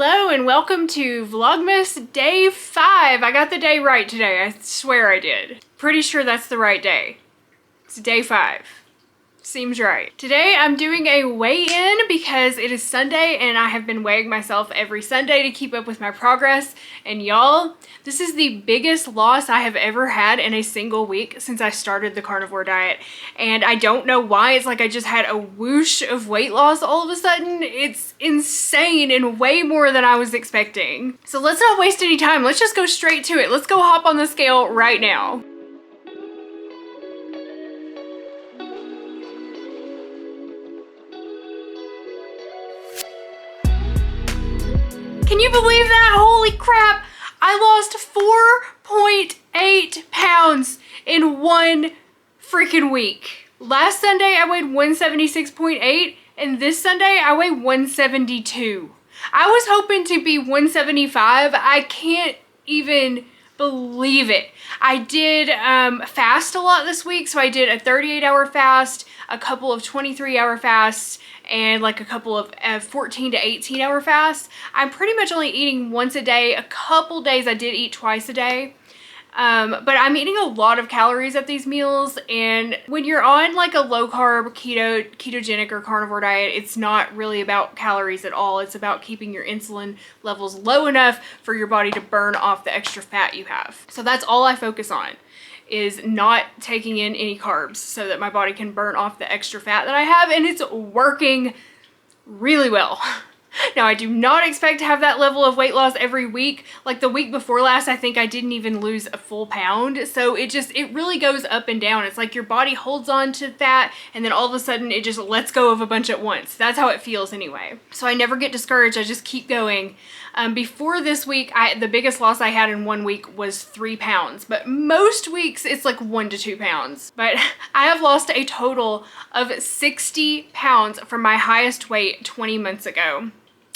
Hello and welcome to Vlogmas Day 5. I got the day right today. I swear I did. Pretty sure that's the right day. It's day 5. Seems right. Today I'm doing a weigh-in because it is Sunday and I have been weighing myself every Sunday to keep up with my progress. And y'all, this is the biggest loss I have ever had in a single week since I started the carnivore diet. And I don't know why. It's like I just had a whoosh of weight loss all of a sudden. It's insane and way more than I was expecting. So let's not waste any time. Let's just go straight to it. Let's go hop on the scale right now. Can you believe that? Holy crap! I lost 4.8 pounds in one freaking week. Last Sunday I weighed 176.8 and this Sunday I weigh 172. I was hoping to be 175. I can't even believe it. I did fast a lot this week, so I did a 38-hour fast, a couple of 23-hour fasts, and like a couple of 14 to 18-hour fasts. I'm pretty much only eating once a day. A couple days I did eat twice a day. But I'm eating a lot of calories at these meals, and when you're on like a low carb, ketogenic or carnivore diet, it's not really about calories at all. It's about keeping your insulin levels low enough for your body to burn off the extra fat you have. So that's all I focus on, is not taking in any carbs so that my body can burn off the extra fat that I have, and it's working really well. Now, I do not expect to have that level of weight loss every week. Like the week before last, I think I didn't even lose a full pound. So it really goes up and down. It's like your body holds on to fat and then all of a sudden it just lets go of a bunch at once. That's how it feels anyway. So I never get discouraged. I just keep going. Before this week, the biggest loss I had in 1 week was 3 pounds. But most weeks it's like 1 to 2 pounds. But I have lost a total of 60 pounds from my highest weight 20 months ago.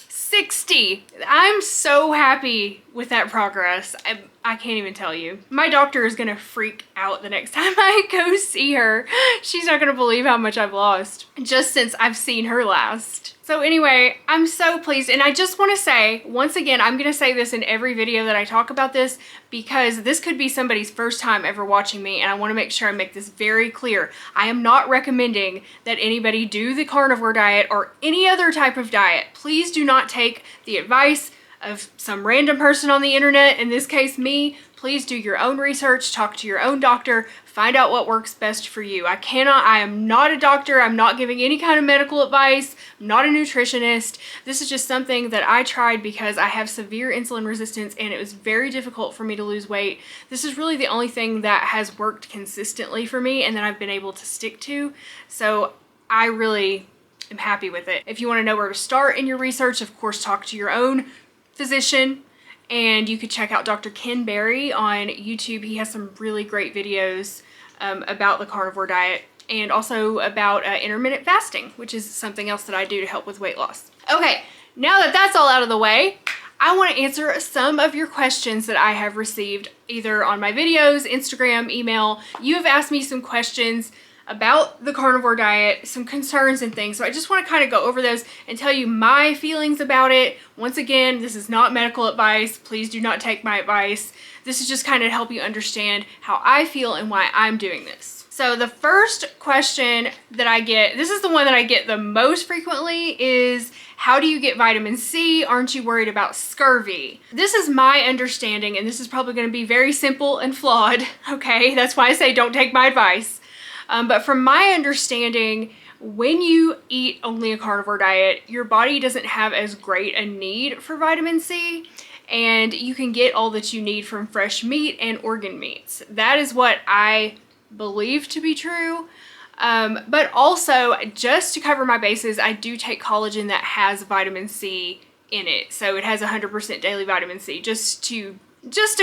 60. I'm so happy with that progress. I can't even tell you. My doctor is gonna freak out the next time I go see her. She's not gonna believe how much I've lost just since I've seen her last. So anyway, I'm so pleased, and I just want to say, once again, I'm going to say this in every video that I talk about this because this could be somebody's first time ever watching me, and I want to make sure I make this very clear. I am not recommending that anybody do the carnivore diet or any other type of diet. Please do not take the advice of some random person on the internet, in this case me. Please do your own research, talk to your own doctor, find out what works best for you. I am not a doctor. I'm not giving any kind of medical advice. I'm not a nutritionist. This is just something that I tried because I have severe insulin resistance and it was very difficult for me to lose weight. This is really the only thing that has worked consistently for me and that I've been able to stick to. So I really am happy with it. If you want to know where to start in your research, of course, talk to your own physician. And you could check out Dr. Ken Berry on YouTube. He has some really great videos about the carnivore diet and also about intermittent fasting, which is something else that I do to help with weight loss. Okay, now that that's all out of the way, I want to answer some of your questions that I have received either on my videos, Instagram, email. You have asked me some questions about the carnivore diet, some concerns and things. So I just want to kind of go over those and tell you my feelings about it. Once again, this is not medical advice. Please do not take my advice. This is just kind of to help you understand how I feel and why I'm doing this. So the first question that I get, this is the one that I get the most frequently, is how do you get vitamin C? Aren't you worried about scurvy? This is my understanding, and this is probably going to be very simple and flawed, okay? That's why I say don't take my advice. But from my understanding, when you eat only a carnivore diet, your body doesn't have as great a need for vitamin C, and you can get all that you need from fresh meat and organ meats. That is what I believe to be true. But also, just to cover my bases, I do take collagen that has vitamin C in it. So it has 100% daily vitamin C, just to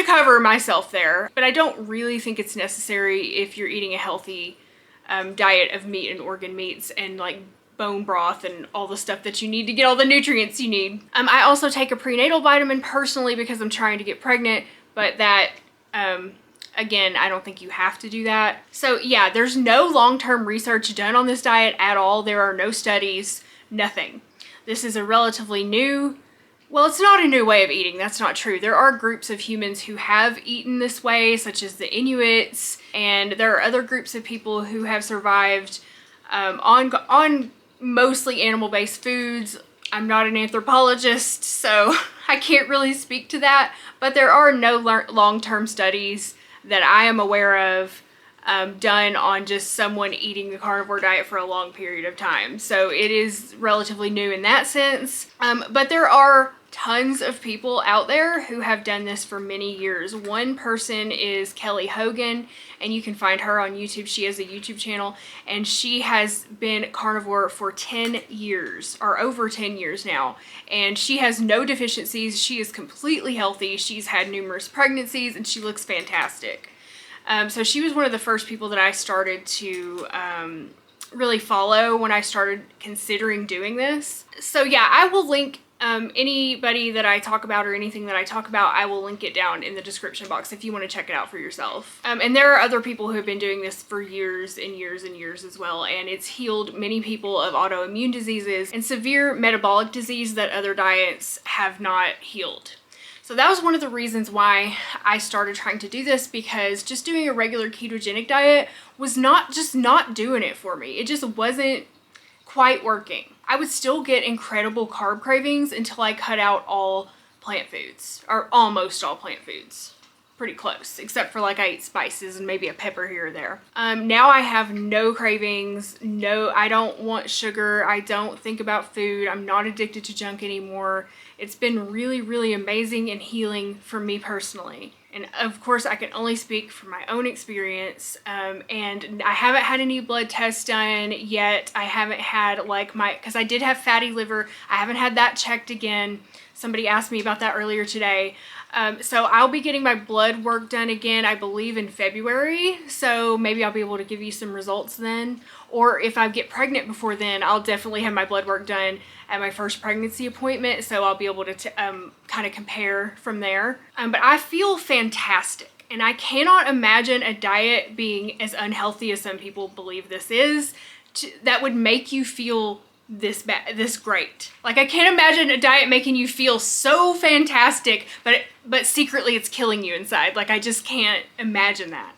cover myself there. But I don't really think it's necessary if you're eating a healthy diet of meat and organ meats and like bone broth and all the stuff that you need to get all the nutrients you need. I also take a prenatal vitamin personally because I'm trying to get pregnant, but that, again, I don't think you have to do that. So yeah, there's no long-term research done on this diet at all. There are no studies, nothing. This is a relatively new Well, it's not a new way of eating. That's not true. There are groups of humans who have eaten this way, such as the Inuits, and there are other groups of people who have survived on mostly animal-based foods. I'm not an anthropologist, so I can't really speak to that, but there are no long-term studies that I am aware of done on just someone eating the carnivore diet for a long period of time. So it is relatively new in that sense. But there are tons of people out there who have done this for many years. One person is Kelly Hogan, and you can find her on YouTube. She has a YouTube channel, and she has been carnivore for 10 years, or over 10 years now. And she has no deficiencies. She is completely healthy. She's had numerous pregnancies, and she looks fantastic. So she was one of the first people that I started to really follow when I started considering doing this. So yeah, I will link anybody that I talk about or anything that I talk about, I will link it down in the description box if you want to check it out for yourself. And there are other people who have been doing this for years and years and years as well, and it's healed many people of autoimmune diseases and severe metabolic disease that other diets have not healed. So that was one of the reasons why I started trying to do this, because just doing a regular ketogenic diet was not doing it for me. It just wasn't quite working. I would still get incredible carb cravings until I cut out all plant foods, or almost all plant foods. Pretty close, except for like I eat spices and maybe a pepper here or there. Now I have no cravings. No, I don't want sugar. I don't think about food. I'm not addicted to junk anymore. It's been really, really amazing and healing for me personally. And of course, I can only speak from my own experience. And I haven't had any blood tests done yet. I haven't had like because I did have fatty liver. I haven't had that checked again. Somebody asked me about that earlier today. So I'll be getting my blood work done again, I believe in February. So maybe I'll be able to give you some results then. Or if I get pregnant before then, I'll definitely have my blood work done at my first pregnancy appointment. So I'll be able to kind of compare from there. But I feel fantastic. And I cannot imagine a diet being as unhealthy as some people believe this is, that would make you feel this great. Like, I can't imagine a diet making you feel so fantastic, but secretly it's killing you inside. Like, I just can't imagine that.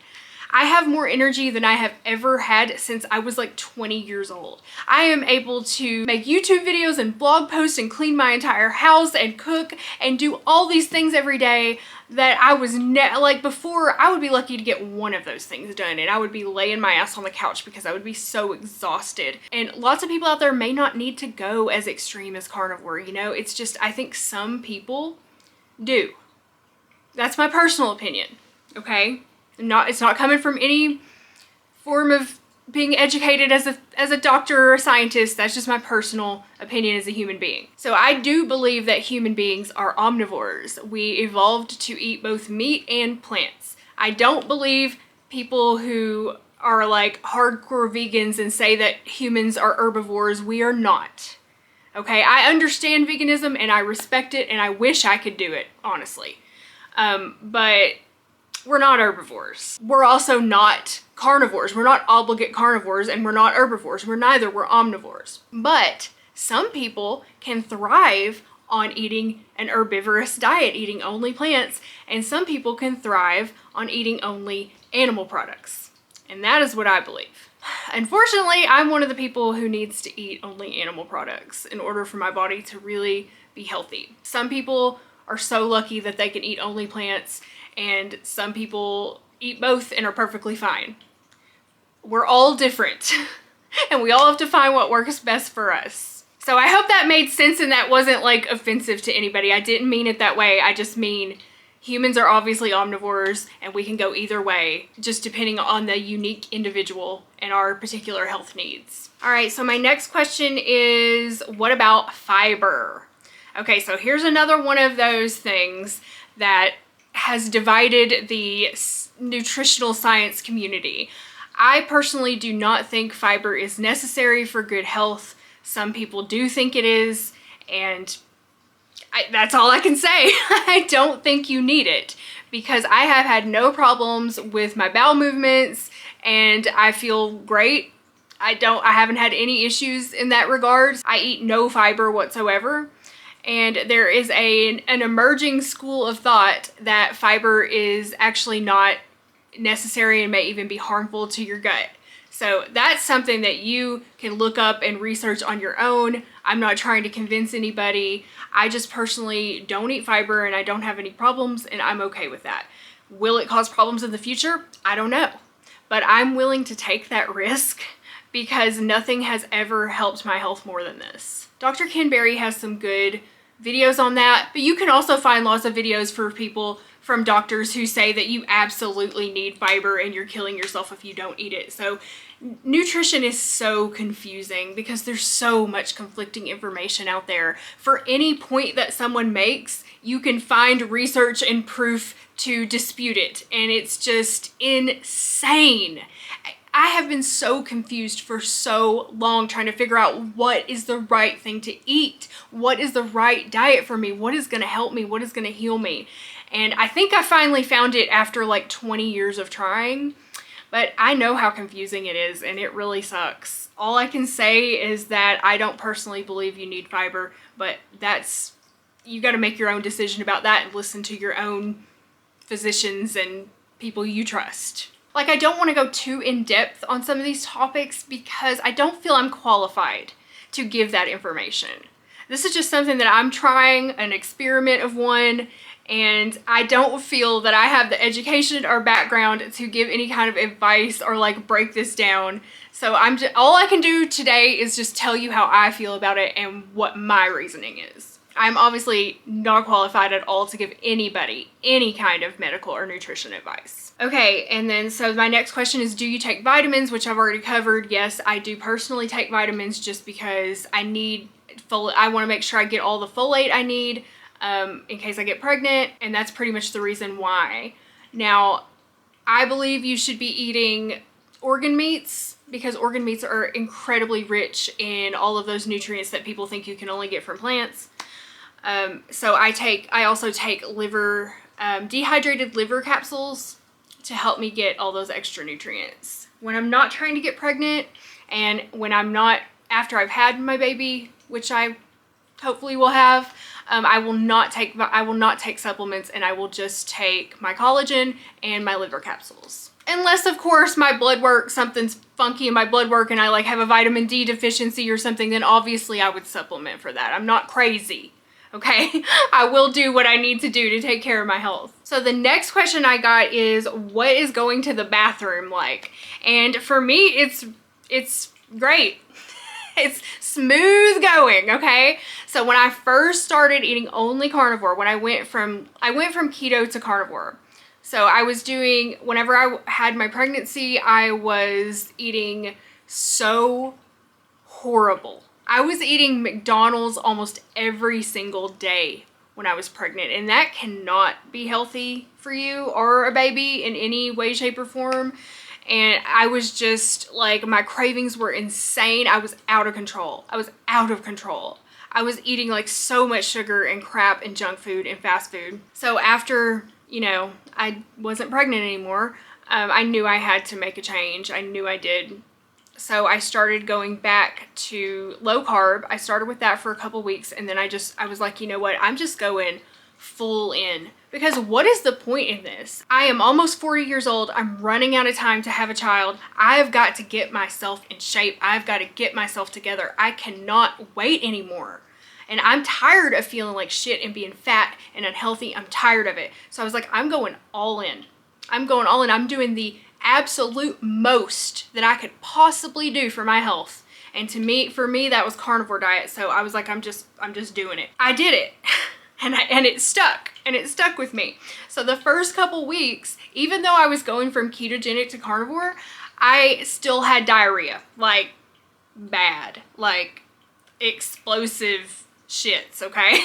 I have more energy than I have ever had since I was like 20 years old. I am able to make YouTube videos and blog posts and clean my entire house and cook and do all these things every day that I was like before. I would be lucky to get one of those things done, and I would be laying my ass on the couch because I would be so exhausted. And lots of people out there may not need to go as extreme as carnivore, you know? It's just, I think some people do. That's my personal opinion, okay? It's not coming from any form of being educated as a doctor or a scientist. That's just my personal opinion as a human being. So I do believe that human beings are omnivores. We evolved to eat both meat and plants. I don't believe people who are like hardcore vegans and say that humans are herbivores. We are not. Okay, I understand veganism and I respect it and I wish I could do it, honestly. But we're not herbivores. We're also not carnivores. We're not obligate carnivores, and we're not herbivores. We're neither. We're omnivores. But some people can thrive on eating an herbivorous diet, eating only plants, and some people can thrive on eating only animal products. And that is what I believe. Unfortunately, I'm one of the people who needs to eat only animal products in order for my body to really be healthy. Some people are so lucky that they can eat only plants, and some people eat both and are perfectly fine. We're all different, and we all have to find what works best for us. So I hope that made sense and that wasn't like offensive to anybody. I didn't mean it that way. I just mean humans are obviously omnivores, and we can go either way, just depending on the unique individual and our particular health needs. All right, so my next question is, what about fiber? Okay, so here's another one of those things that has divided the nutritional science community. I personally do not think fiber is necessary for good health. Some people do think it is, and that's all I can say. I don't think you need it, because I have had no problems with my bowel movements and I feel great. I haven't had any issues in that regard. I eat no fiber whatsoever. And there is an emerging school of thought that fiber is actually not necessary and may even be harmful to your gut. So that's something that you can look up and research on your own. I'm not trying to convince anybody. I just personally don't eat fiber and I don't have any problems, and I'm okay with that. Will it cause problems in the future? I don't know. But I'm willing to take that risk because nothing has ever helped my health more than this. Dr. Ken Berry has some good videos on that, but you can also find lots of videos for people from doctors who say that you absolutely need fiber and you're killing yourself if you don't eat it. So nutrition is so confusing because there's so much conflicting information out there. For any point that someone makes, you can find research and proof to dispute it, and it's just insane. I have been so confused for so long trying to figure out what is the right thing to eat, what is the right diet for me, what is going to help me, what is going to heal me. And I think I finally found it after like 20 years of trying, but I know how confusing it is and it really sucks. All I can say is that I don't personally believe you need fiber, but you got to make your own decision about that and listen to your own physicians and people you trust. Like, I don't want to go too in depth on some of these topics because I don't feel I'm qualified to give that information. This is just something that I'm trying, an experiment of one, and I don't feel that I have the education or background to give any kind of advice or like break this down. So all I can do today is just tell you how I feel about it and what my reasoning is. I'm obviously not qualified at all to give anybody any kind of medical or nutrition advice. Okay, and then so my next question is, do you take vitamins, which I've already covered? Yes, I do personally take vitamins just because I want to make sure I get all the folate I need in case I get pregnant, and that's pretty much the reason why. Now, I believe you should be eating organ meats because organ meats are incredibly rich in all of those nutrients that people think you can only get from plants. So I also take dehydrated liver capsules to help me get all those extra nutrients. When I'm not trying to get pregnant and when I'm not, after I've had my baby, which I hopefully will have, I will not take supplements, and I will just take my collagen and my liver capsules. Unless, of course, something's funky in my blood work and I like have a vitamin D deficiency or something, then obviously I would supplement for that. I'm not crazy. Okay, I will do what I need to do to take care of my health. So the next question I got is, what is going to the bathroom like? And for me, it's great. It's smooth going, okay? So when I first started eating only carnivore, when I went from keto to carnivore. So I was doing, whenever I had my pregnancy, I was eating so horrible. I was eating McDonald's almost every single day when I was pregnant, and that cannot be healthy for you or a baby in any way, shape, or form. And I was just like, my cravings were insane. I was out of control. I was eating like so much sugar and crap and junk food and fast food. So after, I wasn't pregnant anymore, I knew I had to make a change. I knew I did. So I started going back to low carb. I started with that for a couple weeks, and then I was like, you know what? I'm just going full in, because what is the point in this? I am almost 40 years old. I'm running out of time to have a child. I have got to get myself in shape. I've got to get myself together. I cannot wait anymore. And I'm tired of feeling like shit and being fat and unhealthy. I'm tired of it. So I was like, I'm going all in. I'm doing the absolute most that I could possibly do for my health. And for me, that was carnivore diet. So I was like, I'm just doing it. I did it. And it stuck. And it stuck with me. So the first couple weeks, even though I was going from ketogenic to carnivore, I still had diarrhea. Like, bad. Like, explosive shits, okay?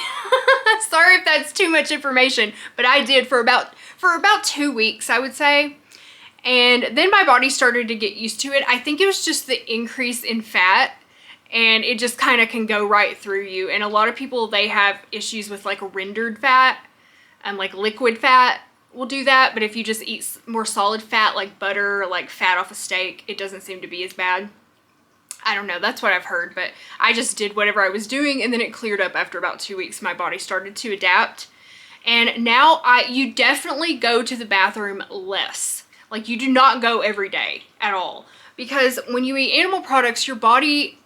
Sorry if that's too much information, but I did for about 2 weeks, I would say. And then my body started to get used to it. I think it was just the increase in fat, and it just kind of can go right through you. And a lot of people, they have issues with like rendered fat, and like liquid fat will do that. But if you just eat more solid fat, like butter, like fat off a steak, it doesn't seem to be as bad. I don't know, that's what I've heard, but I just did whatever I was doing and then it cleared up after about 2 weeks. My body started to adapt. And now you definitely go to the bathroom less. Like, you do not go every day at all. Because when you eat animal products, your body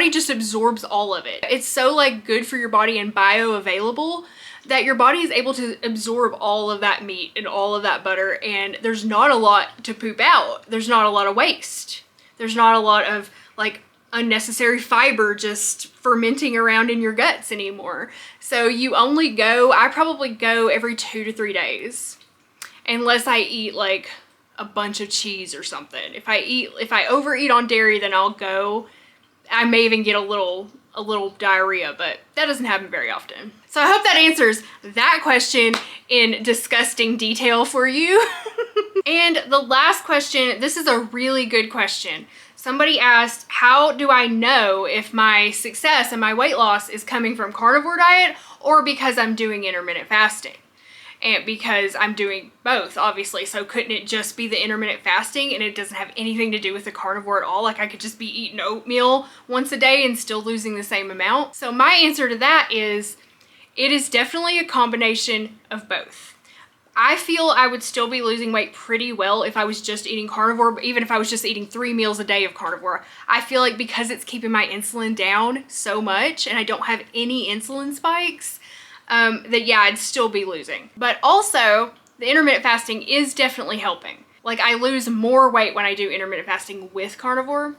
just absorbs all of it. It's so like good for your body and bioavailable that your body is able to absorb all of that meat and all of that butter, and there's not a lot to poop out. There's not a lot of waste. There's not a lot of like unnecessary fiber just fermenting around in your guts anymore. So I probably go every 2 to 3 days, unless I eat like a bunch of cheese or something. If I overeat on dairy, then I'll go. I may even get a little diarrhea, but that doesn't happen very often. So I hope that answers that question in disgusting detail for you. And the last question, this is a really good question. Somebody asked, how do I know if my success and my weight loss is coming from carnivore diet or because I'm doing intermittent fasting? And because I'm doing both, obviously. So couldn't it just be the intermittent fasting and it doesn't have anything to do with the carnivore at all? Like, I could just be eating oatmeal once a day and still losing the same amount. So my answer to that is, it is definitely a combination of both. I feel I would still be losing weight pretty well if I was just eating carnivore, but even if I was just eating 3 meals a day of carnivore. I feel like because it's keeping my insulin down so much and I don't have any insulin spikes, that yeah, I'd still be losing. But also, the intermittent fasting is definitely helping. Like, I lose more weight when I do intermittent fasting with carnivore.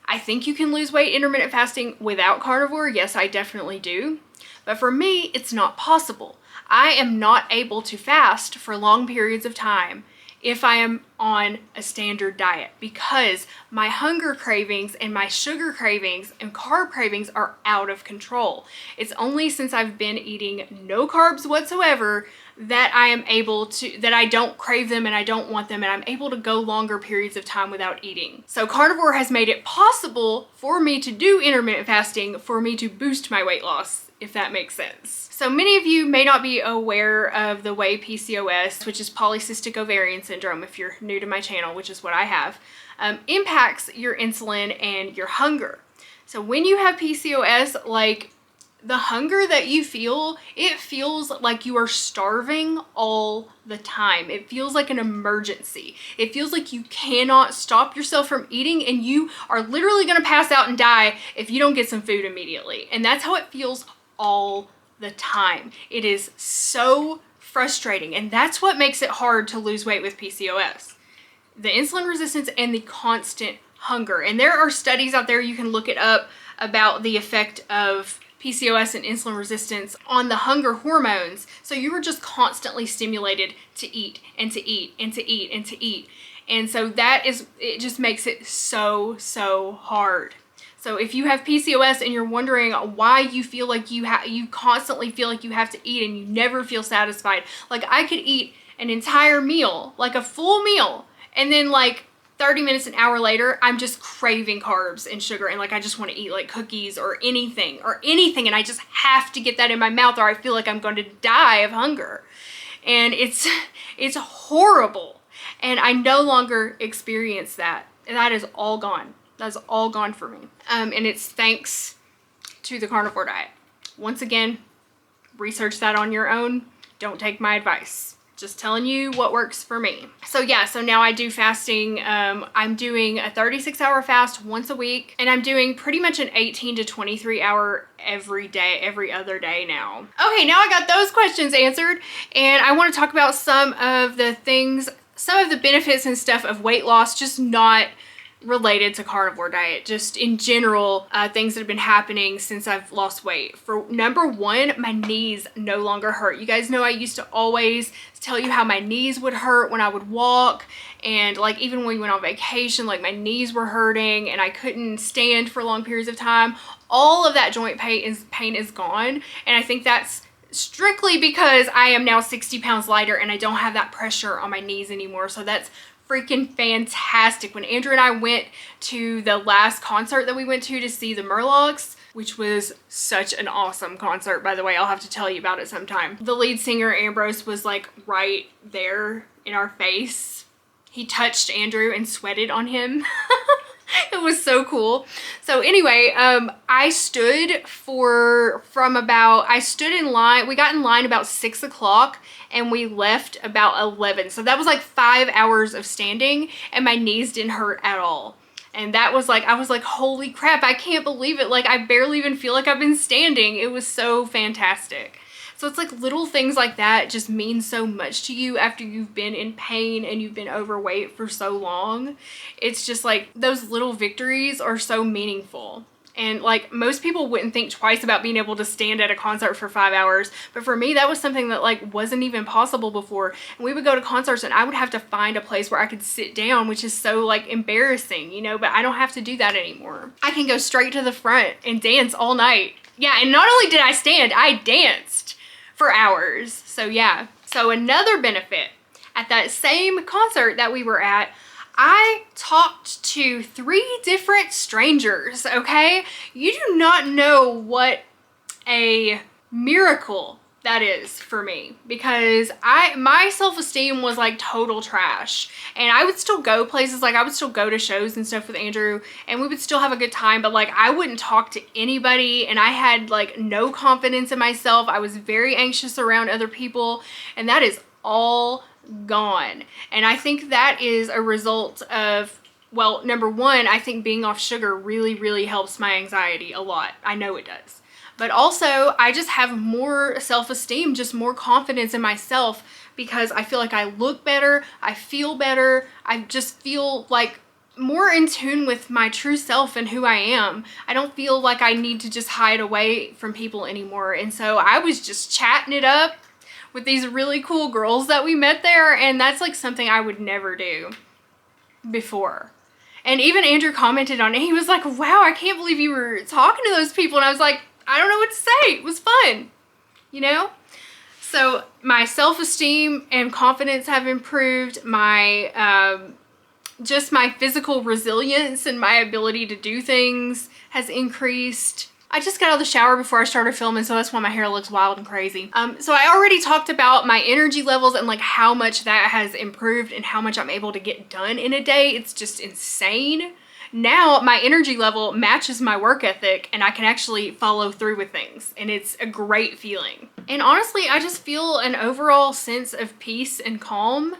I think you can lose weight intermittent fasting without carnivore. Yes, I definitely do. But for me, it's not possible. I am not able to fast for long periods of time if I am on a standard diet, because my hunger cravings and my sugar cravings and carb cravings are out of control. It's only since I've been eating no carbs whatsoever that I don't crave them and I don't want them, and I'm able to go longer periods of time without eating. So carnivore has made it possible for me to do intermittent fasting for me to boost my weight loss, if that makes sense. So many of you may not be aware of the way PCOS, which is polycystic ovarian syndrome, if you're new to my channel, which is what I have, impacts your insulin and your hunger. So when you have PCOS, like, the hunger that you feel, it feels like you are starving all the time. It feels like an emergency. It feels like you cannot stop yourself from eating and you are literally gonna pass out and die if you don't get some food immediately. And that's how it feels all the time. It is so frustrating, and that's what makes it hard to lose weight with PCOS. The insulin resistance and the constant hunger. And there are studies out there, you can look it up, about the effect of PCOS and insulin resistance on the hunger hormones. So you are just constantly stimulated to eat and to eat and to eat and to eat. And so it just makes it so hard. So if you have PCOS and you're wondering why you feel like you constantly feel like you have to eat and you never feel satisfied, like, I could eat an entire meal, like a full meal, and then like 30 minutes, an hour later, I'm just craving carbs and sugar, and like I just want to eat like cookies or anything, and I just have to get that in my mouth or I feel like I'm going to die of hunger. And it's horrible. And I no longer experience that. And that is all gone. That's all gone for me. And it's thanks to the carnivore diet. Once again, research that on your own. Don't take my advice. Just telling you what works for me. So yeah, so now I do fasting. I'm doing a 36-hour fast once a week, and I'm doing pretty much an 18 to 23 hour every day, every other day now. Okay, now I got those questions answered, and I want to talk about some of the benefits and stuff of weight loss, just not related to carnivore diet, just in general, things that have been happening since I've lost weight. For number one, my knees no longer hurt. You guys know I used to always tell you how my knees would hurt when I would walk, and like even when we went on vacation, like my knees were hurting and I couldn't stand for long periods of time. All of that joint pain is gone, and I think that's strictly because I am now 60 pounds lighter and I don't have that pressure on my knees anymore. So that's freaking fantastic. When Andrew and I went to the last concert that we went to see the Murlocs, which was such an awesome concert, by the way, I'll have to tell you about it sometime. The lead singer, Ambrose, was like right there in our face. He touched Andrew and sweated on him. It was so cool. So anyway, I stood in line. We got in line about 6 o'clock and we left about 11. So that was like 5 hours of standing and my knees didn't hurt at all. And that was like, I was like, holy crap, I can't believe it. Like, I barely even feel like I've been standing. It was so fantastic. So it's like little things like that just mean so much to you after you've been in pain and you've been overweight for so long. It's just like those little victories are so meaningful. And like most people wouldn't think twice about being able to stand at a concert for 5 hours. But for me, that was something that like wasn't even possible before. And we would go to concerts and I would have to find a place where I could sit down, which is so like embarrassing, you know, but I don't have to do that anymore. I can go straight to the front and dance all night. Yeah, and not only did I stand, I danced for hours. So yeah. So another benefit, at that same concert that we were at, I talked to 3 different strangers, okay? You do not know what a miracle that is for me, because my self-esteem was like total trash, and I would still go places, like I would still go to shows and stuff with Andrew and we would still have a good time, but like I wouldn't talk to anybody and I had like no confidence in myself. I was very anxious around other people, and that is all gone. And I think that is a result of, well, number one, I think being off sugar really helps my anxiety a lot. I know it does. But also, I just have more self-esteem, just more confidence in myself, because I feel like I look better, I feel better, I just feel like more in tune with my true self and who I am. I don't feel like I need to just hide away from people anymore. And so I was just chatting it up with these really cool girls that we met there, and that's like something I would never do before. And even Andrew commented on it. He was like, wow, I can't believe you were talking to those people. And I was like, I don't know what to say. It was fun, you know? So my self-esteem and confidence have improved. My just my physical resilience and my ability to do things has increased. I just got out of the shower before I started filming, so that's why my hair looks wild and crazy. So I already talked about my energy levels and like how much that has improved and how much I'm able to get done in a day. It's just insane. Now my energy level matches my work ethic and I can actually follow through with things, and it's a great feeling. And honestly, I just feel an overall sense of peace and calm.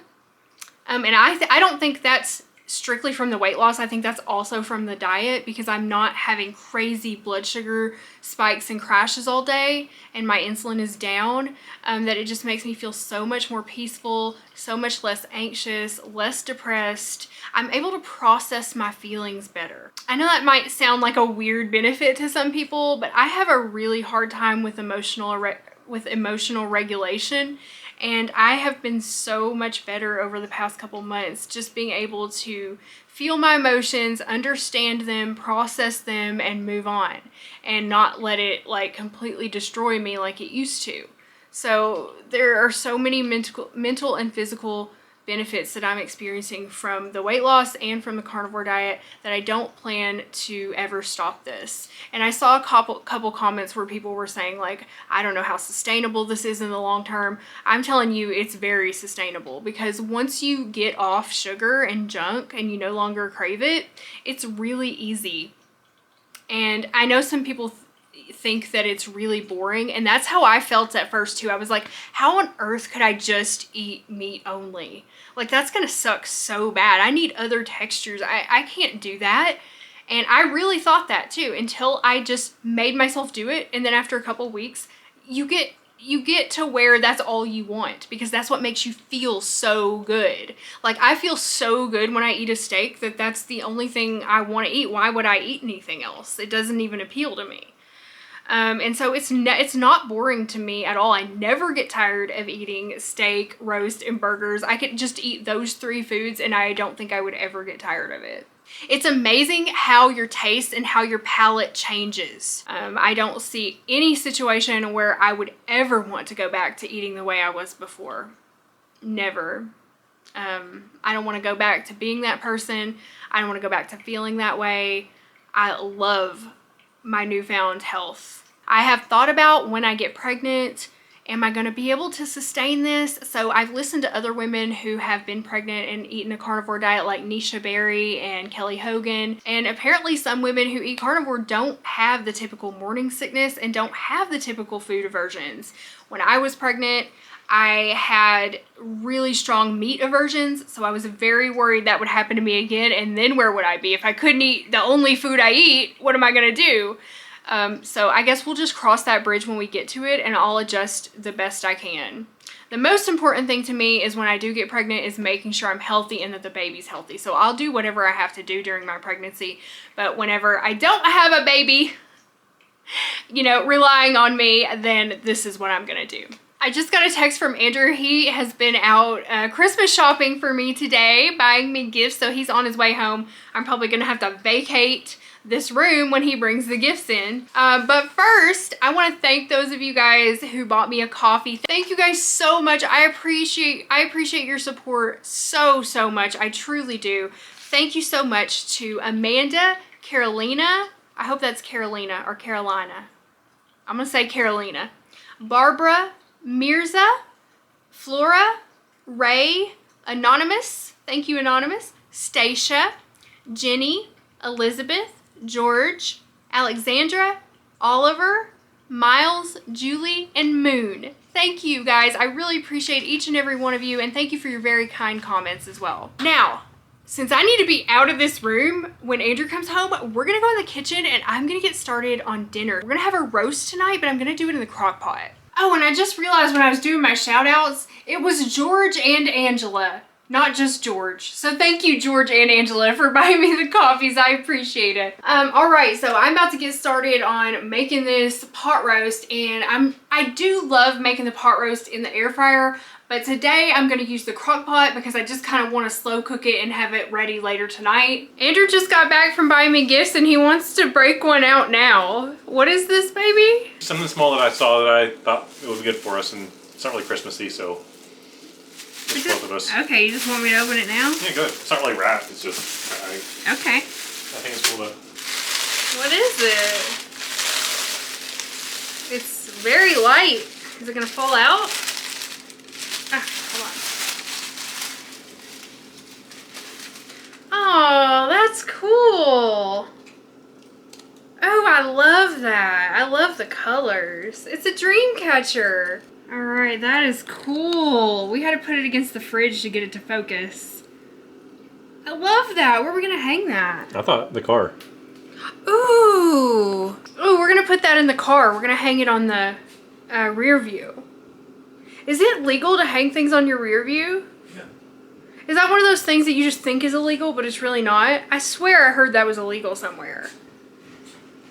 And I don't think that's strictly from the weight loss. I think that's also from the diet, because I'm not having crazy blood sugar spikes and crashes all day and my insulin is down, that it just makes me feel so much more peaceful, so much less anxious, less depressed. I'm able to process my feelings better. I know that might sound like a weird benefit to some people, but I have a really hard time with emotional regulation. And I have been so much better over the past couple months, just being able to feel my emotions, understand them, process them, and move on, and not let it like completely destroy me like it used to. So there are so many mental and physical benefits that I'm experiencing from the weight loss and from the carnivore diet that I don't plan to ever stop this. And I saw a couple comments where people were saying like, I don't know how sustainable this is in the long term. I'm telling you, it's very sustainable, because once you get off sugar and junk and you no longer crave it, it's really easy. And I know some people think that it's really boring, and that's how I felt at first too. I was like, how on earth could I just eat meat only? Like, that's gonna suck so bad. I need other textures. I can't do that. And I really thought that too, until I just made myself do it. And then after a couple weeks, you get to where that's all you want, because that's what makes you feel so good. Like, I feel so good when I eat a steak that that's the only thing I want to eat. Why would I eat anything else? It doesn't even appeal to me. And so it's not boring to me at all. I never get tired of eating steak, roast, and burgers. I could just eat those 3 foods and I don't think I would ever get tired of it. It's amazing how your taste and how your palate changes. I don't see any situation where I would ever want to go back to eating the way I was before. Never. I don't want to go back to being that person. I don't want to go back to feeling that way. I love my newfound health. I have thought about when I get pregnant Am I going to be able to sustain this? So I've listened to other women who have been pregnant and eaten a carnivore diet like Nisha Berry and Kelly Hogan. And apparently some women who eat carnivore don't have the typical morning sickness and don't have the typical food aversions. When I was pregnant, I had really strong meat aversions, so I was very worried that would happen to me again, and then where would I be? If I couldn't eat the only food I eat, what am I gonna do? So I guess we'll just cross that bridge when we get to it, and I'll adjust the best I can. The most important thing to me is when I do get pregnant is making sure I'm healthy and that the baby's healthy. So I'll do whatever I have to do during my pregnancy, but whenever I don't have a baby, you know, relying on me, then this is what I'm gonna do. I just got a text from Andrew. He has been out Christmas shopping for me today, buying me gifts, so he's on his way home. I'm probably gonna have to vacate this room when he brings the gifts in. But first, I wanna thank those of you guys who bought me a coffee. Thank you guys so much. I appreciate your support so much. I truly do. Thank you so much to Amanda, Carolina, I hope that's Carolina or Carolina. I'm gonna say Carolina. Barbara, Mirza, Flora, Ray, Anonymous, thank you Anonymous, Stacia, Jenny, Elizabeth, George, Alexandra, Oliver, Miles, Julie, and Moon. Thank you guys. I really appreciate each and every one of you, and thank you for your very kind comments as well. Now, since I need to be out of this room when Andrew comes home, we're gonna go in the kitchen and I'm gonna get started on dinner. We're gonna have a roast tonight, but I'm gonna do it in the crock pot. Oh, and I just realized when I was doing my shout outs, it was George and Angela, not just George. So thank you, George and Angela, for buying me the coffees. I appreciate it. All right, so I'm about to get started on making this pot roast, and I do love making the pot roast in the air fryer, but today I'm gonna use the crock pot because I just kind of want to slow cook it and have it ready later tonight. Andrew just got back from buying me gifts and he wants to break one out now. What is this, baby? Something small that I saw that I thought it was good for us, and it's not really Christmassy, so it's both of us. Okay, you just want me to open it now? Yeah, good. It's not really wrapped, it's just Okay. I think it's cool to... What is it? It's very light. Is it gonna fall out? Ah, hold on. Oh, that's cool. Oh, I love that. I love the colors. It's a dream catcher. All right, that is cool. We had to put it against the fridge to get it to focus. I love that. Where are we gonna hang that? I thought the car. Ooh. Ooh, we're gonna put that in the car. We're gonna hang it on the rear view. Is it legal to hang things on your rear view? Yeah. Is that one of those things that you just think is illegal, but it's really not? I swear I heard that was illegal somewhere.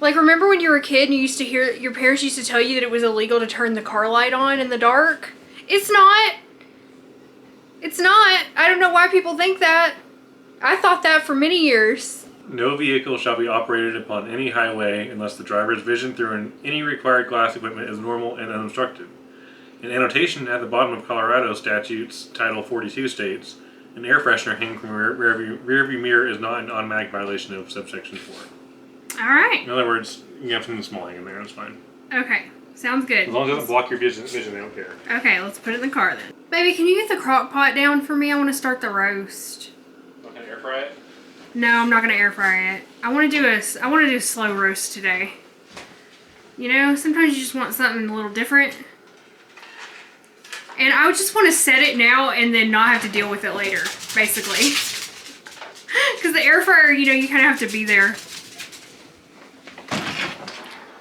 Like, remember when you were a kid and you used to hear, your parents used to tell you that it was illegal to turn the car light on in the dark? It's not. It's not. I don't know why people think that. I thought that for many years. No vehicle shall be operated upon any highway unless the driver's vision through any required glass equipment is normal and unobstructed. An annotation at the bottom of Colorado statutes, Title 42 states, an air freshener hanging from a rearview mirror is not an automatic violation of subsection 4. All right. In other words, you can have something small hanging there, that's fine. Okay, sounds good. As long as it doesn't block your vision, they don't care. Okay, let's put it in the car then. Baby, can you get the crock pot down for me? I want to start the roast. Not gonna air fry it? No, I'm not gonna air fry it. I want to do a slow roast today. You know, sometimes you just want something a little different. And I would just want to set it now and then not have to deal with it later, basically. Because the air fryer, you know, you kind of have to be there.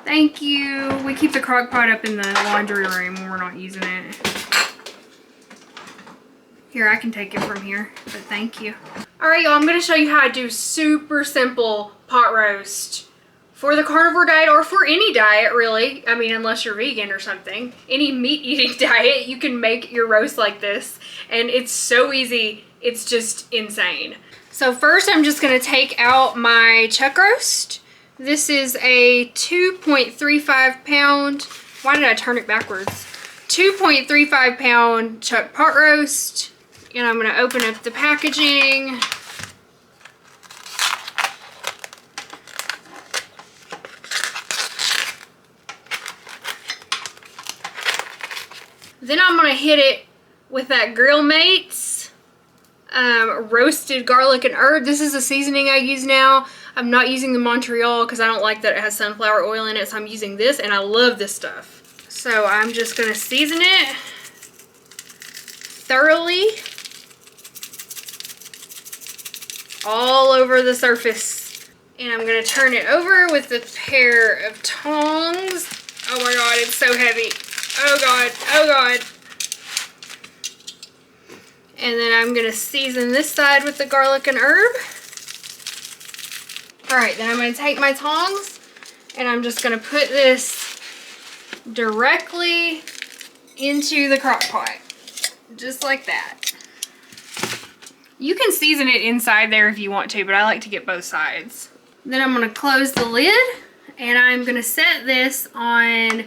Thank you. We keep the crock pot up in the laundry room when we're not using it. Here, I can take it from here, but thank you. All right, y'all, I'm gonna show you how I do super simple pot roast for the carnivore diet, or for any diet, really. I mean, unless you're vegan or something. Any meat-eating diet, you can make your roast like this, and it's so easy, it's just insane. So first, I'm just gonna take out my chuck roast. This is a 2.35 pound, why did I turn it backwards? 2.35 pound chuck pot roast. And I'm gonna open up the packaging. Then I'm gonna hit it with that Grill Mates roasted garlic and herb. This is a seasoning I use now. I'm not using the Montreal because I don't like that it has sunflower oil in it, so I'm using this, and I love this stuff. So I'm just gonna season it thoroughly all over the surface. And I'm gonna turn it over with a pair of tongs. Oh my God, it's so heavy. Oh God, oh God. And then I'm gonna season this side with the garlic and herb. All right, then I'm gonna take my tongs and I'm just gonna put this directly into the crock pot. Just like that. You can season it inside there if you want to, but I like to get both sides. Then I'm gonna close the lid and I'm gonna set this on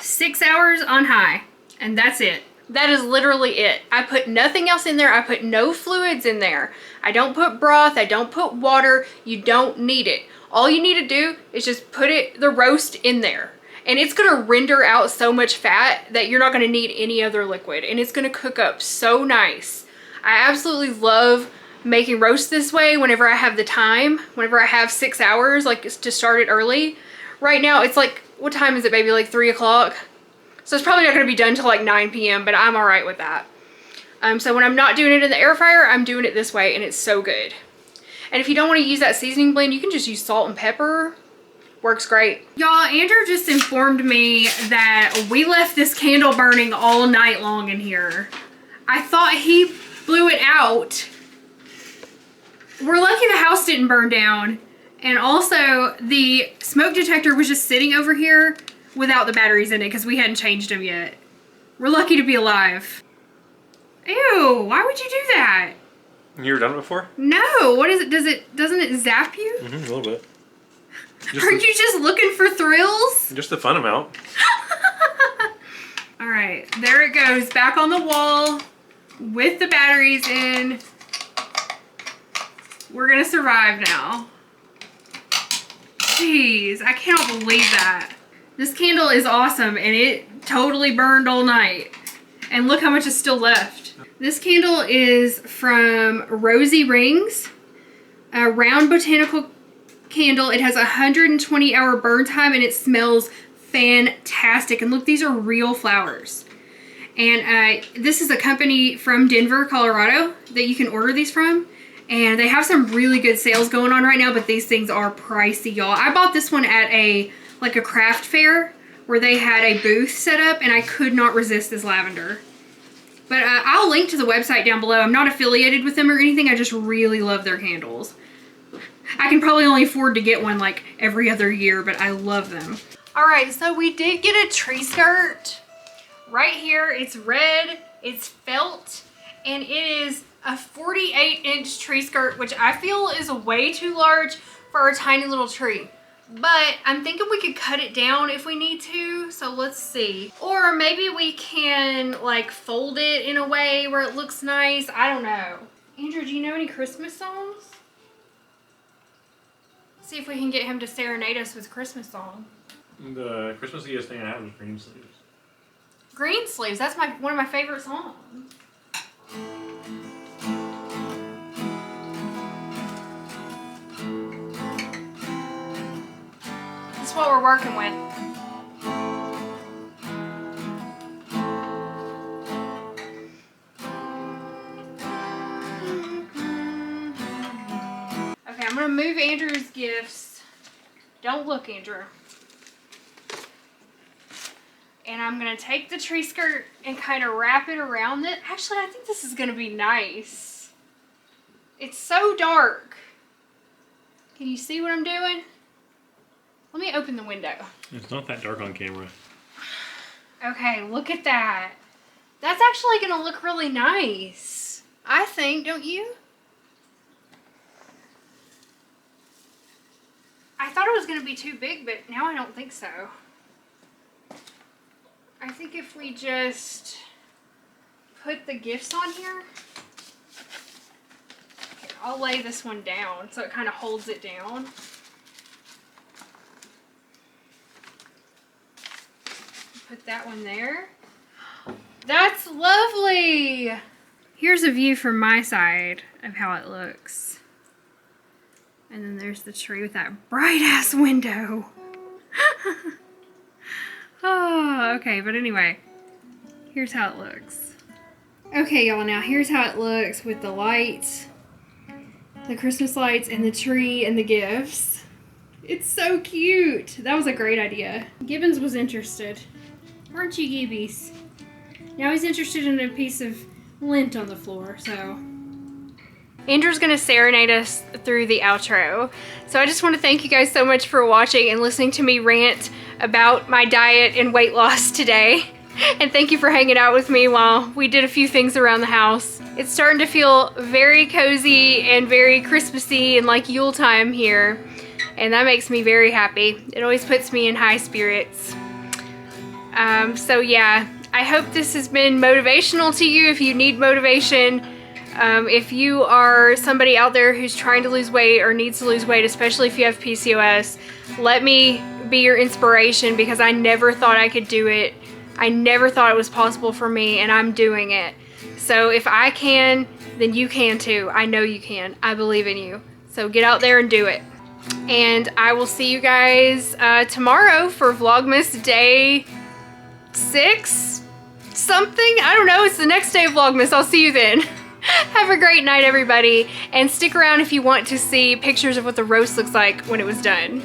6 hours on high, and that's it. That is literally it. I put nothing else in there. I put no fluids in there. I don't put broth. I don't put water. You don't need it. All you need to do is just put the roast in there. And it's gonna render out so much fat that you're not gonna need any other liquid. And it's gonna cook up so nice. I absolutely love making roast this way whenever I have the time. Whenever I have 6 hours, like to start it early. Right now, it's like, what time is it, baby? Like 3 o'clock? So it's probably not going to be done till like 9 p.m., but I'm all right with that. So when I'm not doing it in the air fryer, I'm doing it this way, and it's so good. And if you don't want to use that seasoning blend, you can just use salt and pepper. Works great. Y'all, Andrew just informed me that we left this candle burning all night long in here. I thought he blew it out. We're lucky the house didn't burn down. And also, the smoke detector was just sitting over here without the batteries in it because we hadn't changed them yet. We're lucky to be alive. Ew, why would you do that? You ever done it before? No, what is it? Doesn't it zap you? Mm-hmm, a little bit. Are you just looking for thrills? Just the fun amount. All right, there it goes, back on the wall with the batteries in. We're gonna survive now. Jeez, I cannot believe that. This candle is awesome, and it totally burned all night. And look how much is still left. This candle is from Rosy Rings, a round botanical candle. It has a 120-hour burn time, and it smells fantastic. And look, these are real flowers. And this is a company from Denver, Colorado, that you can order these from. And they have some really good sales going on right now, but these things are pricey, y'all. I bought this one at a craft fair where they had a booth set up, and I could not resist this lavender. But I'll link to the website down below. I'm not affiliated with them or anything. I just really love their candles. I can probably only afford to get one like every other year, but I love them. All right, so we did get a tree skirt. Right here, it's red, it's felt, and it is a 48-inch tree skirt, which I feel is way too large for our tiny little tree. But I'm thinking we could cut it down if we need to, so let's see. Or maybe we can like fold it in a way where it looks nice. I don't know. Andrew, do you know any Christmas songs? See if we can get him to serenade us with Christmas song. The Christmasiest thing I have is Green Sleeves. Green Sleeves, that's one of my favorite songs. That's what we're working with. Okay, I'm gonna move Andrew's gifts. Don't look, Andrew. And I'm gonna take the tree skirt and kind of wrap it around it. Actually, I think this is gonna be nice. It's so dark. Can you see what I'm doing? Let me open the window. It's not that dark on camera. Okay, look at that. That's actually gonna look really nice. I think, don't you? I thought it was gonna be too big, but now I don't think so. I think if we just put the gifts on here. Okay, I'll lay this one down so it kind of holds it down. Put that one there. That's lovely. Here's a view from my side of how it looks. And then there's the tree with that bright ass window. Oh, okay, but anyway, here's how it looks. Okay, y'all, now here's how it looks with the lights, the Christmas lights, and the tree and the gifts. It's so cute. That was a great idea. Gibbons was interested. Weren't you, Gibbies? Now he's interested in a piece of lint on the floor, so. Andrew's gonna serenade us through the outro. So I just want to thank you guys so much for watching and listening to me rant about my diet and weight loss today. And thank you for hanging out with me while we did a few things around the house. It's starting to feel very cozy and very Christmassy and like Yule time here. And that makes me very happy. It always puts me in high spirits. So yeah, I hope this has been motivational to you if you need motivation. If you are somebody out there who's trying to lose weight or needs to lose weight, especially if you have PCOS, let me be your inspiration because I never thought I could do it. I never thought it was possible for me, and I'm doing it. So if I can, then you can too. I know you can. I believe in you. So get out there and do it. And I will see you guys tomorrow for Vlogmas day 6 something. I don't know. It's the next day of Vlogmas. I'll see you then. Have a great night, everybody. And stick around if you want to see pictures of what the roast looks like when it was done.